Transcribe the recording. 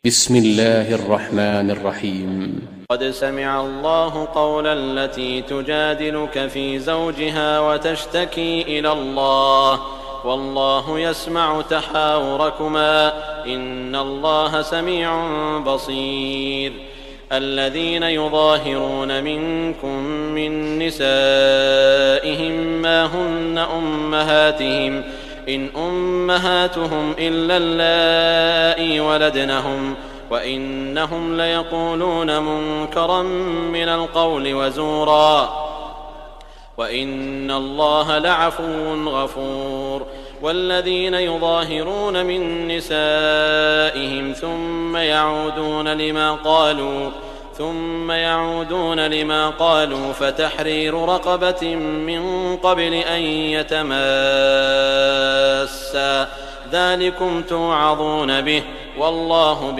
بسم الله الرحمن الرحيم. قد سمع الله قول التي تجادلك في زوجها وتشتكي إلى الله والله يسمع تحاوركما إن الله سميع بصير. الذين يظاهرون منكم من نسائهم ما هن أمهاتهم إن أمهاتهم إلا اللائي ولدنهم وإنهم ليقولون منكرا من القول وزورا وإن الله لعفو غفور. والذين يظاهرون من نسائهم ثم يعودون لما قالوا فتحرير رقبة من قبل أن يتماسا ذلكم توعظون به والله